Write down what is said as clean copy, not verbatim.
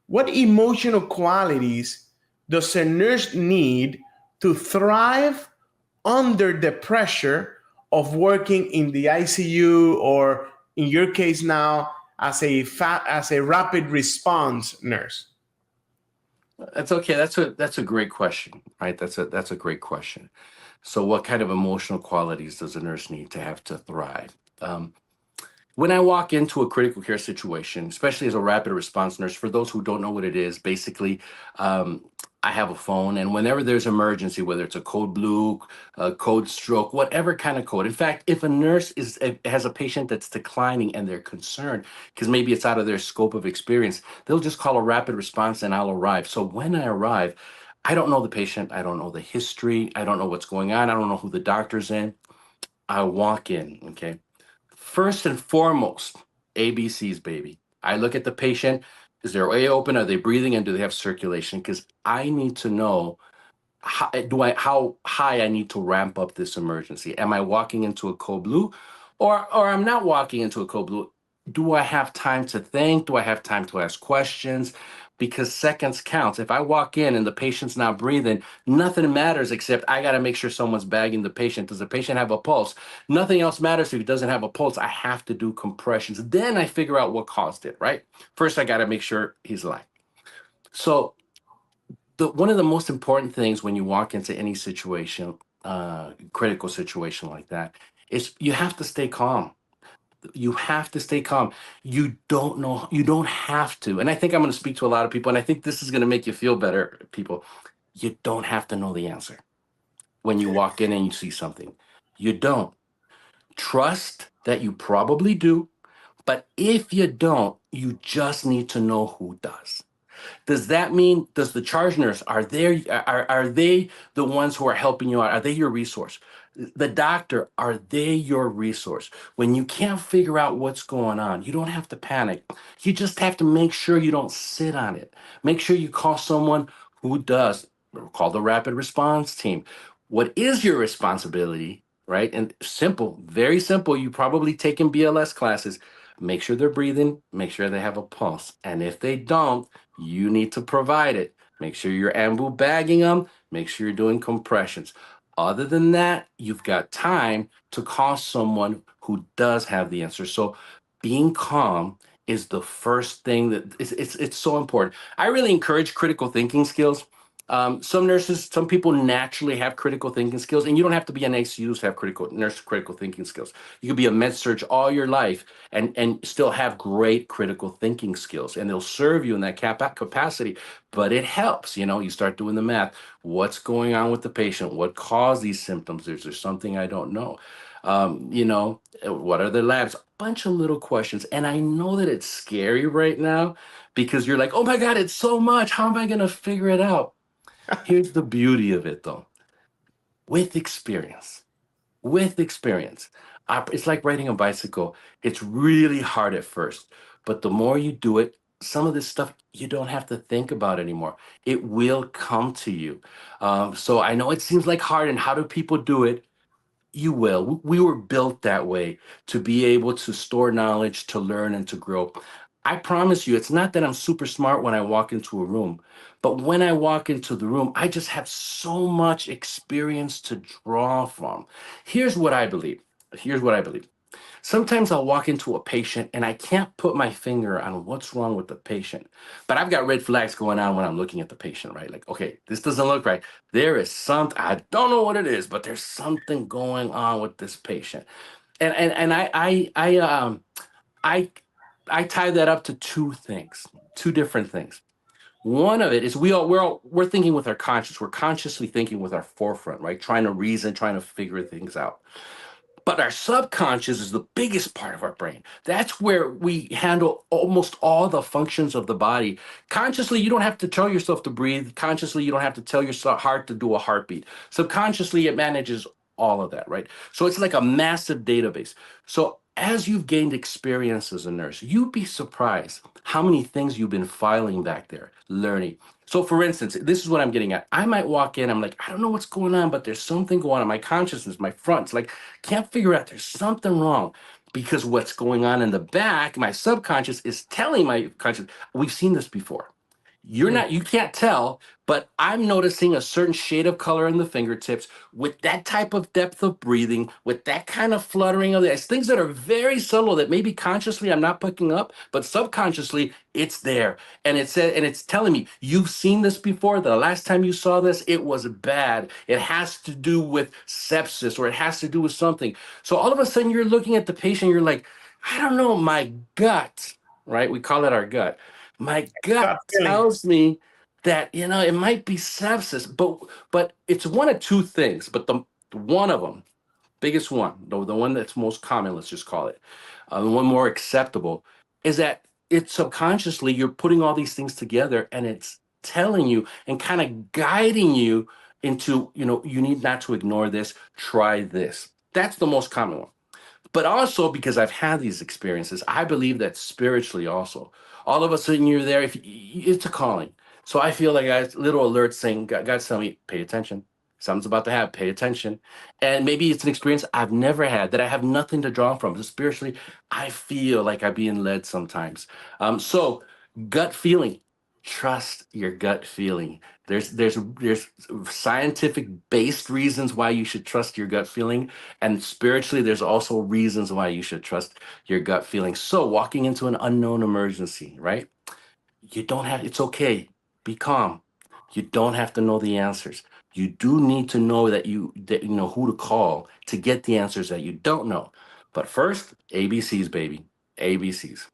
What emotional qualities does a nurse need to thrive under the pressure of working in the ICU, or in your case now as a rapid response nurse? That's okay. That's a great question, right? That's a great question. So, what kind of emotional qualities does a nurse need to have to thrive? Um, when I walk into a critical care situation, especially as a rapid response nurse, for those who don't know what it is, basically, um, I have a phone, and whenever there's emergency, whether it's a code blue, a code stroke, whatever kind of code. In fact, if a nurse has a patient that's declining and they're concerned because maybe it's out of their scope of experience, they'll just call a rapid response and I'll arrive. So when I arrive, I don't know the patient, I don't know the history, I don't know what's going on, I don't know who the doctor's in. I walk in, okay? First and foremost, ABCs, baby. I look at the patient. Is their way open? Are they breathing? And do they have circulation? Because I need to know how high I need to ramp up this emergency. Am I walking into a code blue, or I'm not walking into a code blue? Do I have time to think? Do I have time to ask questions? Because seconds counts. If I walk in and the patient's not breathing, nothing matters except I got to make sure someone's bagging the patient. Does the patient have a pulse? Nothing else matters if he doesn't have a pulse. I have to do compressions. Then I figure out what caused it, right? First, I got to make sure he's alive. So one of the most important things when you walk into any situation, critical situation like that, is you have to stay calm. You have to stay calm. You don't have to. And I think I'm going to speak to a lot of people, and I think this is going to make you feel better, people. You don't have to know the answer when you walk in and you see something. You don't. Trust that you probably do, but if you don't, you just need to know who does. Does that mean, does the charge nurse, are they the ones who are helping you out? Are they your resource? The doctor, are they your resource? When you can't figure out what's going on, you don't have to panic. You just have to make sure you don't sit on it. Make sure you call someone who does. Call the rapid response team. What is your responsibility, right? And simple, very simple. You probably taken BLS classes. Make sure they're breathing, make sure they have a pulse. And if they don't, you need to provide it. Make sure you're ambu bagging them. Make sure you're doing compressions. Other than that, you've got time to call someone who does have the answer. So being calm is the first thing that it's so important. I really encourage critical thinking skills. Some nurses, some people naturally have critical thinking skills, and you don't have to be an ICU to have critical thinking skills. You could be a med surg all your life and still have great critical thinking skills, and they'll serve you in that capacity. But it helps, you start doing the math. What's going on with the patient? What caused these symptoms? Is there something I don't know? What are the labs? A bunch of little questions. And I know that it's scary right now because you're like, oh my God, it's so much. How am I going to figure it out? Here's the beauty of it, though. With experience, it's like riding a bicycle. It's really hard at first, but the more you do it, some of this stuff you don't have to think about anymore. It will come to you. So I know it seems like hard, and how do people do it? You will. We were built that way to be able to store knowledge, to learn, and to grow. I promise you, it's not that I'm super smart when I walk into a room, but when I walk into the room, I just have so much experience to draw from. Here's what I believe. Here's what I believe. Sometimes I'll walk into a patient and I can't put my finger on what's wrong with the patient. But I've got red flags going on when I'm looking at the patient, right? Like, okay, this doesn't look right. There is something, I don't know what it is, but there's something going on with this patient. And I I tie that up to two things, two different things. One of it is we're thinking with our conscious. We're consciously thinking with our forefront, right? Trying to reason, trying to figure things out. But our subconscious is the biggest part of our brain. That's where we handle almost all the functions of the body. Consciously, you don't have to tell yourself to breathe. Consciously, you don't have to tell your heart to do a heartbeat. Subconsciously, it manages all of that, right? So it's like a massive database. So as you've gained experience as a nurse, you'd be surprised how many things you've been filing back there, learning. So for instance, this is what I'm getting at. I might walk in, I'm like, I don't know what's going on, but there's something going on. My consciousness, my front, it's like, can't figure out there's something wrong because what's going on in the back, my subconscious is telling my conscious, we've seen this before. You can't tell, but I'm noticing a certain shade of color in the fingertips with that type of depth of breathing, with that kind of fluttering of the eyes, things that are very subtle that maybe consciously I'm not picking up, but subconsciously it's there. And it's telling me, you've seen this before. The last time you saw this, it was bad. It has to do with sepsis, or it has to do with something. So all of a sudden you're looking at the patient, you're like, I don't know, my gut, right? We call it our gut. My gut Gut feeling. tells me that, it might be sepsis, but it's one of two things. But the one of them, biggest one, the one that's most common, let's just call it, the one more acceptable, is that it's subconsciously you're putting all these things together, and it's telling you and kind of guiding you into, you need not to ignore this, try this. That's the most common one. But also, because I've had these experiences, I believe that spiritually also, all of a sudden you're there. If it's a calling, so I feel like I little alerts saying, God's telling me, pay attention. Something's about to happen. Pay attention. And maybe it's an experience I've never had that I have nothing to draw from. Just spiritually, I feel like I'm being led sometimes. So gut feeling. Trust your gut feeling. There's scientific based reasons why you should trust your gut feeling, and spiritually, there's also reasons why you should trust your gut feeling. So, walking into an unknown emergency, right? You don't have, it's okay. Be calm. You don't have to know the answers. You do need to know that you know who to call to get the answers that you don't know. But first, ABCs, baby. ABCs.